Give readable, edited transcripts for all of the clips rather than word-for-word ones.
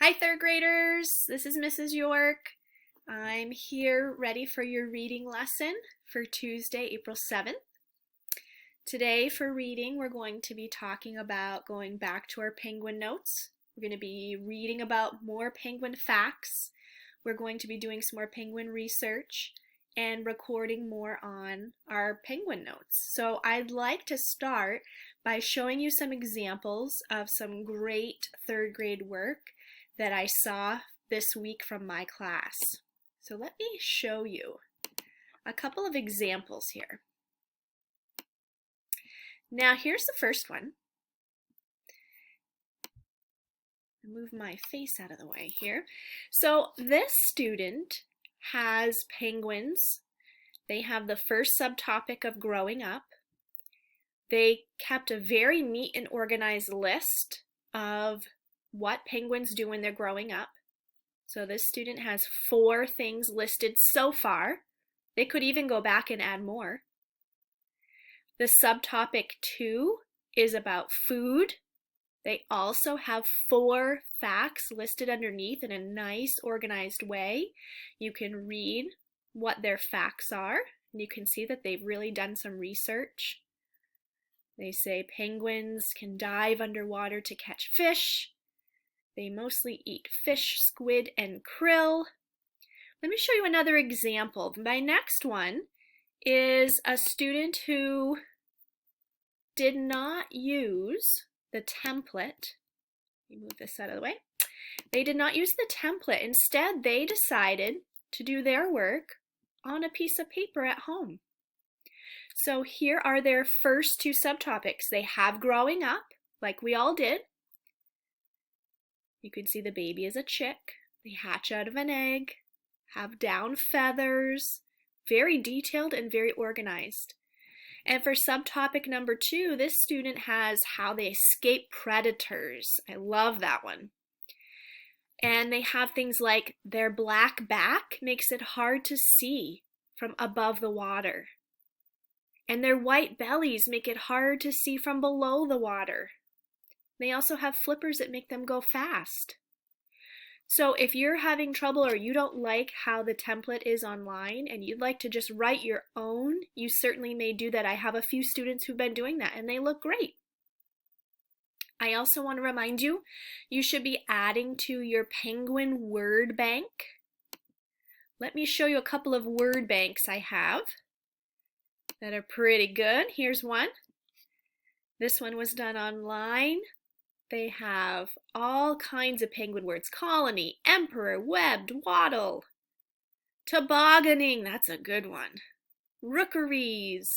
Hi, third graders. This is Mrs. York. I'm here ready for your reading lesson for Tuesday, April 7th. Today for reading, we're going to be talking about going back to our penguin notes. We're going to be reading about more penguin facts. We're going to be doing some more penguin research and recording more on our penguin notes. So I'd like to start by showing you some examples of some great third grade work that I saw this week from my class. So let me show you a couple of examples here. Now here's the first one. Move my face out of the way here. So this student has penguins. They have the first subtopic of growing up. They kept a very neat and organized list of what penguins do when they're growing up. So this student has 4 things listed so far. They could even go back and add more. The subtopic 2 is about food. They also have 4 facts listed underneath in a nice organized way. You can read what their facts are, and you can see that they've really done some research. They say penguins can dive underwater to catch fish. They mostly eat fish, squid, and krill. Let me show you another example. My next one is a student who did not use the template. Let me move this out of the way. They did not use the template. Instead, they decided to do their work on a piece of paper at home. So here are their first 2 subtopics. They have growing up, like we all did. You can see the baby is a chick. They hatch out of an egg, have down feathers, very detailed and very organized. And for subtopic number 2, this student has how they escape predators. I love that one. And they have things like their black back makes it hard to see from above the water. And their white bellies make it hard to see from below the water. They also have flippers that make them go fast. So if you're having trouble or you don't like how the template is online and you'd like to just write your own, you certainly may do that. I have a few students who've been doing that and they look great. I also want to remind you, you should be adding to your Penguin word bank. Let me show you a couple of word banks I have that are pretty good. Here's one. This one was done online. They have all kinds of penguin words. Colony, emperor, webbed, waddle. Tobogganing, that's a good one. Rookeries.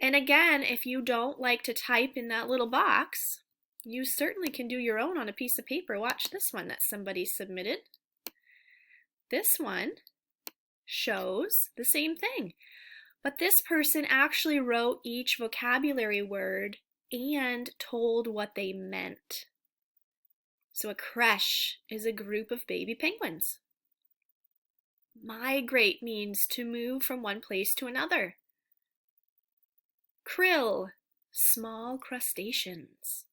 And again, if you don't like to type in that little box, you certainly can do your own on a piece of paper. Watch this one that somebody submitted. This one shows the same thing. But this person actually wrote each vocabulary word and told what they meant. So a creche is a group of baby penguins. Migrate means to move from one place to another. Krill, small crustaceans.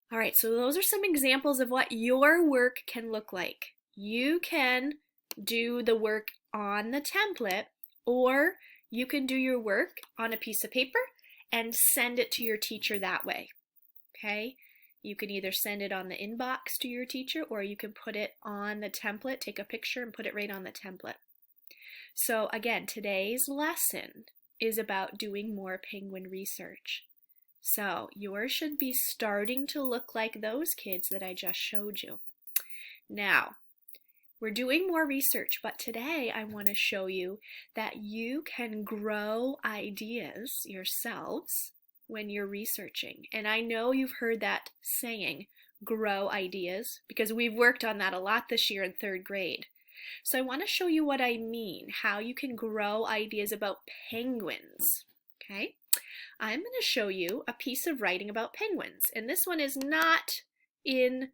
All right, so those are some examples of what your work can look like. You can do the work on the template, or you can do your work on a piece of paper and send it to your teacher that way, okay? You can either send it on the inbox to your teacher or you can put it on the template, take a picture and put it right on the template. So again, today's lesson is about doing more penguin research. So yours should be starting to look like those kids that I just showed you. Now, we're doing more research, but today I want to show you that you can grow ideas yourselves when you're researching. And I know you've heard that saying, grow ideas, because we've worked on that a lot this year in 3rd grade. So I want to show you what I mean, how you can grow ideas about penguins, okay? I'm going to show you a piece of writing about penguins, and this one is not in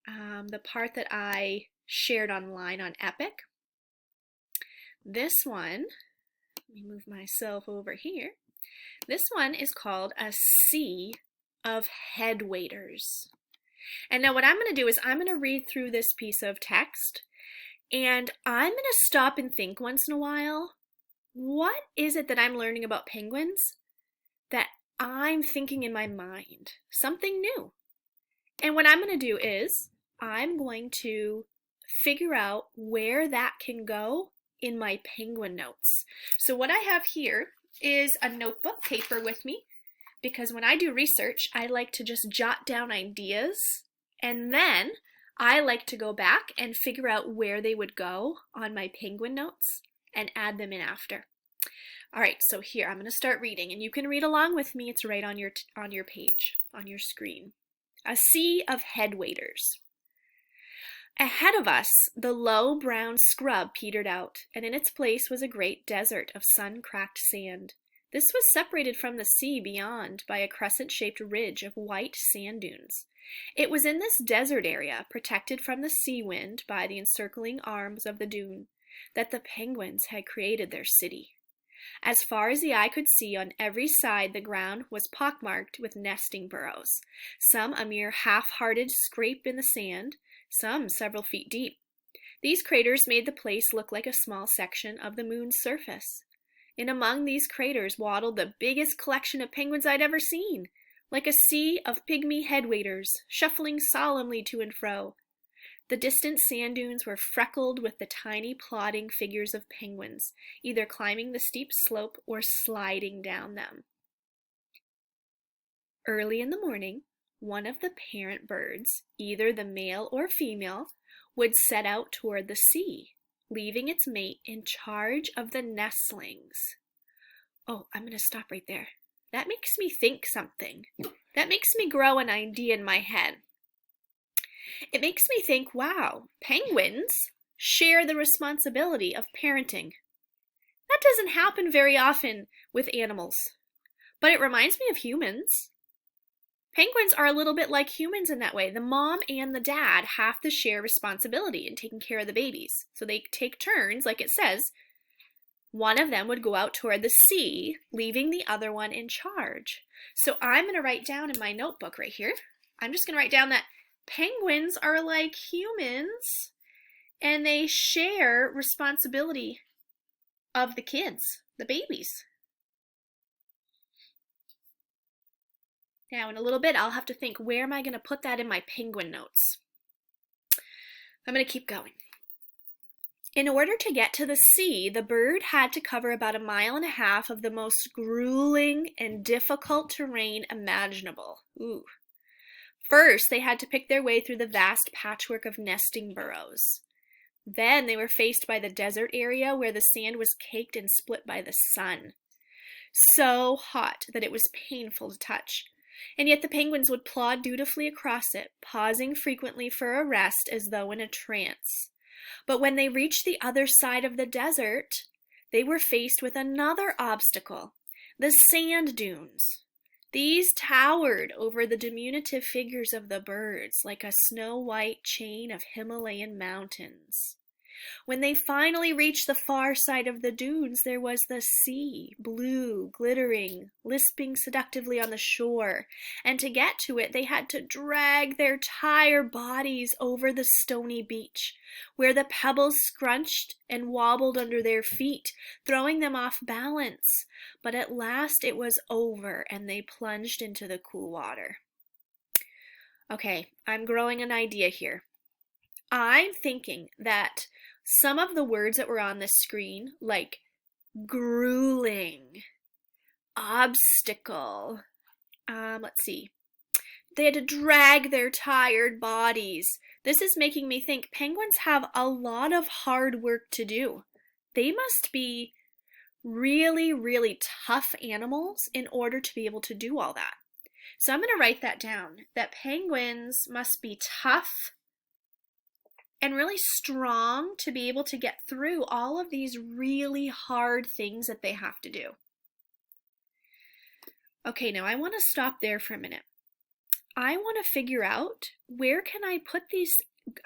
the part that I shared online on Epic. This one, let me move myself over here. This one is called A Sea of Head Waders. And now what I'm going to do is I'm going to read through this piece of text, and I'm going to stop and think once in a while, what is it that I'm learning about penguins that I'm thinking in my mind? Something new. And what I'm going to do is I'm going to figure out where that can go in my penguin notes. So what I have here is a notebook paper with me, because when I do research, I like to just jot down ideas, and then I like to go back and figure out where they would go on my penguin notes and add them in after. All right, so here I'm going to start reading, and you can read along with me. It's right on your page, on your screen. A sea of head waders. Ahead of us, the low brown scrub petered out, and in its place was a great desert of sun-cracked sand. This was separated from the sea beyond by a crescent-shaped ridge of white sand dunes. It was in this desert area, protected from the sea wind by the encircling arms of the dune, that the penguins had created their city. As far as the eye could see, on every side the ground was pockmarked with nesting burrows, some a mere half-hearted scrape in the sand, some several feet deep. These craters made the place look like a small section of the moon's surface. In among these craters waddled the biggest collection of penguins I'd ever seen, like a sea of pygmy head waders, shuffling solemnly to and fro. The distant sand dunes were freckled with the tiny plodding figures of penguins, either climbing the steep slope or sliding down them. Early in the morning, one of the parent birds, either the male or female, would set out toward the sea, leaving its mate in charge of the nestlings. Oh, I'm going to stop right there. That makes me think something. That makes me grow an idea in my head. It makes me think, wow, penguins share the responsibility of parenting. That doesn't happen very often with animals, but it reminds me of humans. Penguins are a little bit like humans in that way. The mom and the dad have to share responsibility in taking care of the babies. So they take turns, like it says. One of them would go out toward the sea, leaving the other one in charge. So I'm going to write down in my notebook right here, I'm just going to write down that penguins are like humans, and they share responsibility of the kids, the babies. Now, in a little bit, I'll have to think, where am I going to put that in my penguin notes? I'm going to keep going. In order to get to the sea, the bird had to cover about 1.5 miles of the most grueling and difficult terrain imaginable. Ooh. First, they had to pick their way through the vast patchwork of nesting burrows. Then they were faced by the desert area where the sand was caked and split by the sun. So hot that it was painful to touch. And yet the penguins would plod dutifully across it, pausing frequently for a rest as though in a trance. But when they reached the other side of the desert, they were faced with another obstacle, the sand dunes. These towered over the diminutive figures of the birds like a snow-white chain of Himalayan mountains. When they finally reached the far side of the dunes, there was the sea, blue, glittering, lisping seductively on the shore, and to get to it they had to drag their tired bodies over the stony beach, where the pebbles scrunched and wobbled under their feet, throwing them off balance. But at last it was over, and they plunged into the cool water. Okay, I'm growing an idea here. I'm thinking that some of the words that were on the screen, like grueling, obstacle, let's see, they had to drag their tired bodies. This is making me think penguins have a lot of hard work to do. They must be really, really tough animals in order to be able to do all that. So I'm going to write that down, that penguins must be tough and really strong to be able to get through all of these really hard things that they have to do. Okay, now I want to stop there for a minute. I want to figure out, where can I put these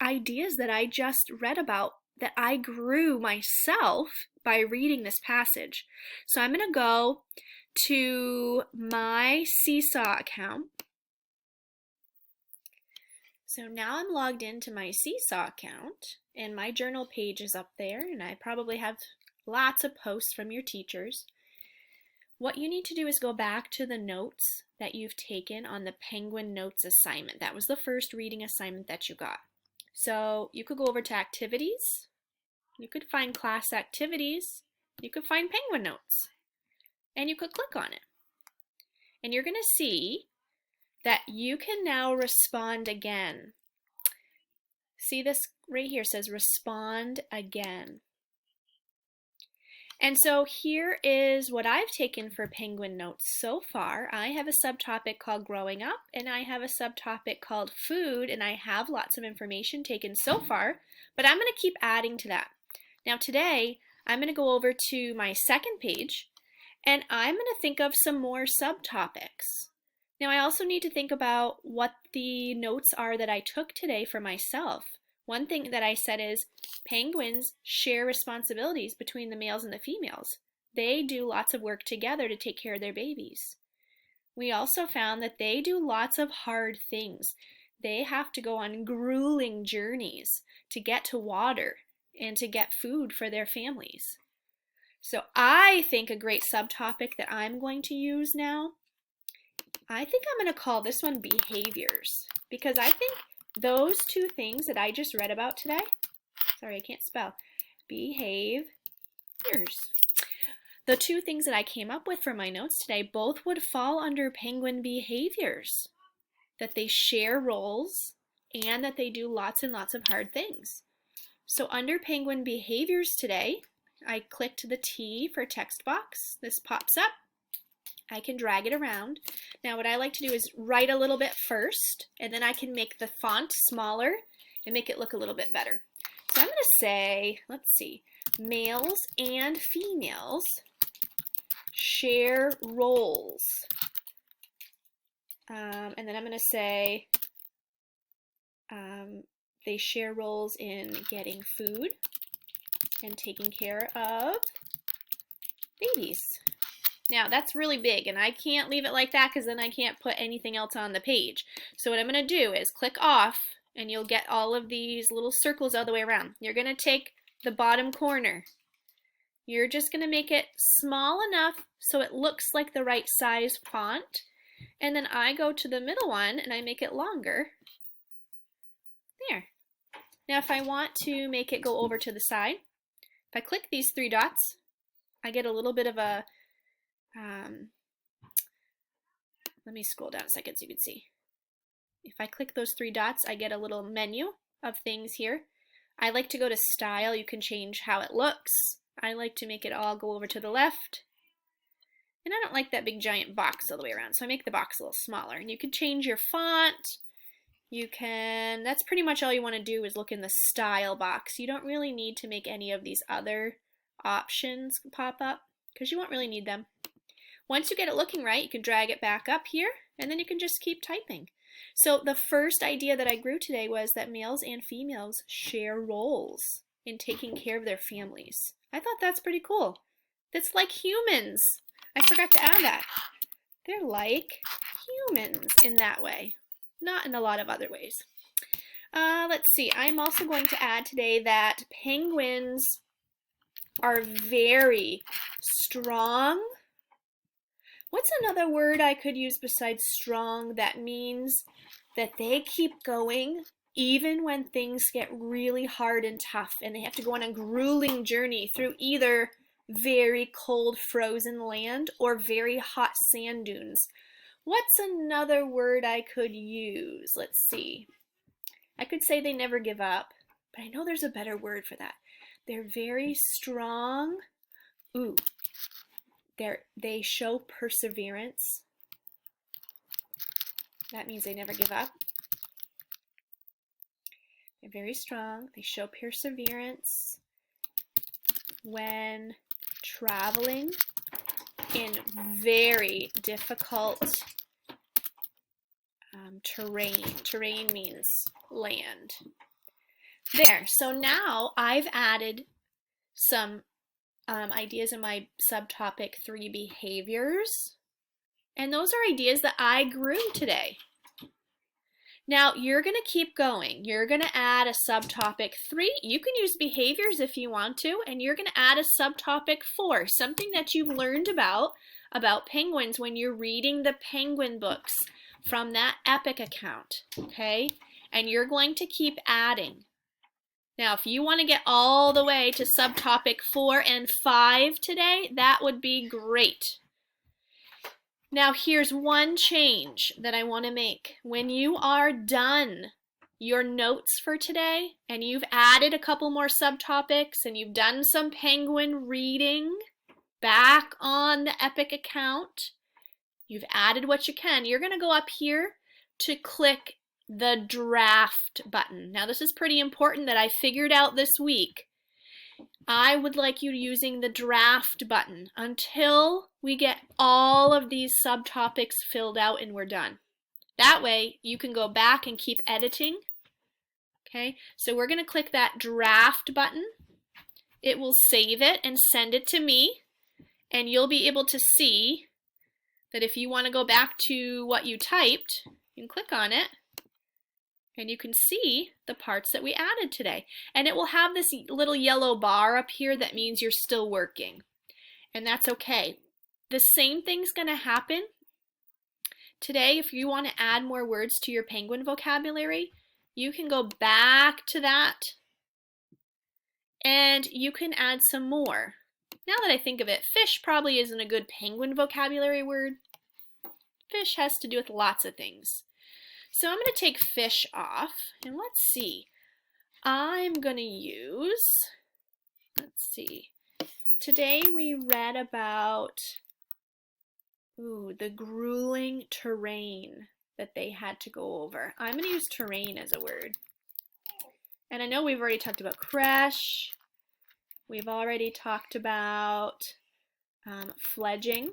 ideas that I just read about that I grew myself by reading this passage? So I'm going to go to my Seesaw account. So now I'm logged into my Seesaw account and my journal page is up there, and I probably have lots of posts from your teachers. What you need to do is go back to the notes that you've taken on the Penguin Notes assignment. That was the first reading assignment that you got. So you could go over to activities, you could find class activities, you could find Penguin Notes, and you could click on it. And you're going to see that you can now respond again. See this right here says respond again. And so here is what I've taken for Penguin Notes so far. I have a subtopic called Growing Up, and I have a subtopic called Food, and I have lots of information taken so far, but I'm going to keep adding to that. Now today, I'm going to go over to my second page, and I'm going to think of some more subtopics. Now I also need to think about what the notes are that I took today for myself. One thing that I said is penguins share responsibilities between the males and the females. They do lots of work together to take care of their babies. We also found that they do lots of hard things. They have to go on grueling journeys to get to water and to get food for their families. So I think a great subtopic that I'm going to use now, I think I'm going to call this one behaviors, because I think those two things that I just read about today, sorry, I can't spell, behaviors. The two things that I came up with for my notes today both would fall under penguin behaviors, that they share roles and that they do lots and lots of hard things. So under penguin behaviors today, I clicked the T for text box. This pops up. I can drag it around. Now what I like to do is write a little bit first, and then I can make the font smaller and make it look a little bit better. So I'm going to say, let's see, males and females share roles. And then I'm going to say they share roles in getting food and taking care of babies. Now that's really big, and I can't leave it like that because then I can't put anything else on the page. So what I'm going to do is click off, and you'll get all of these little circles all the way around. You're going to take the bottom corner. You're just going to make it small enough so it looks like the right size font. And then I go to the middle one and I make it longer. There. Now if I want to make it go over to the side, if I click these three dots, I get a little bit of a let me scroll down a second so you can see. If I click those three dots, I get a little menu of things here. I like to go to style. You can change how it looks. I like to make it all go over to the left. And I don't like that big giant box all the way around, so I make the box a little smaller. And you can change your font. You can, that's pretty much all you want to do is look in the style box. You don't really need to make any of these other options pop up because you won't really need them. Once you get it looking right, you can drag it back up here, and then you can just keep typing. So the first idea that I grew today was that males and females share roles in taking care of their families. I thought that's pretty cool. That's like humans. I forgot to add that. They're like humans in that way, not in a lot of other ways. Let's see, I'm also going to add today that penguins are very strong. What's another word I could use besides strong that means that they keep going even when things get really hard and tough and they have to go on a grueling journey through either very cold frozen land or very hot sand dunes? What's another word I could use? Let's see. I could say they never give up, but I know there's a better word for that. They're very strong. Ooh. They show perseverance. That means they never give up. They're very strong. They show perseverance when traveling in very difficult terrain. Terrain means land. There. So now I've added some ideas in my subtopic 3 behaviors, and those are ideas that I grew today. Now you're going to keep going. You're going to add a subtopic 3. You can use behaviors if you want to, and you're going to add a subtopic 4, something that you've learned about penguins when you're reading the penguin books from that Epic account, okay? And you're going to keep adding. Now, if you want to get all the way to subtopic 4 and 5 today, that would be great. Now, here's one change that I want to make. When you are done your notes for today and you've added a couple more subtopics and you've done some penguin reading back on the Epic account, you've added what you can, you're going to go up here to click the draft button. Now, this is pretty important that I figured out this week. I would like you using the draft button until we get all of these subtopics filled out and we're done. That way you can go back and keep editing. Okay, so we're going to click that draft button. It will save it and send it to me, and you'll be able to see that if you want to go back to what you typed, you can click on it. And you can see the parts that we added today. And it will have this little yellow bar up here that means you're still working. And that's okay. The same thing's going to happen today. If you want to add more words to your penguin vocabulary, you can go back to that and you can add some more. Now that I think of it, fish probably isn't a good penguin vocabulary word. Fish has to do with lots of things. So I'm going to take fish off, and let's see. I'm going to use, let's see. Today we read about the grueling terrain that they had to go over. I'm going to use terrain as a word. And I know we've already talked about creche. We've already talked about fledging.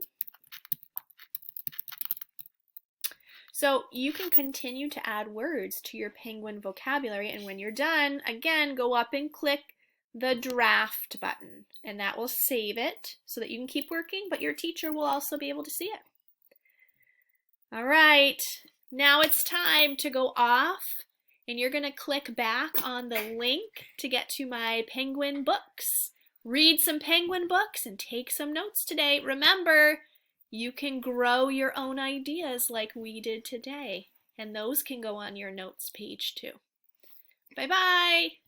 So you can continue to add words to your penguin vocabulary, and when you're done, again, go up and click the draft button, and that will save it so that you can keep working, but your teacher will also be able to see it. All right, now it's time to go off, and you're going to click back on the link to get to my penguin books. Read some penguin books and take some notes today. Remember, you can grow your own ideas like we did today, and those can go on your notes page too. Bye-bye.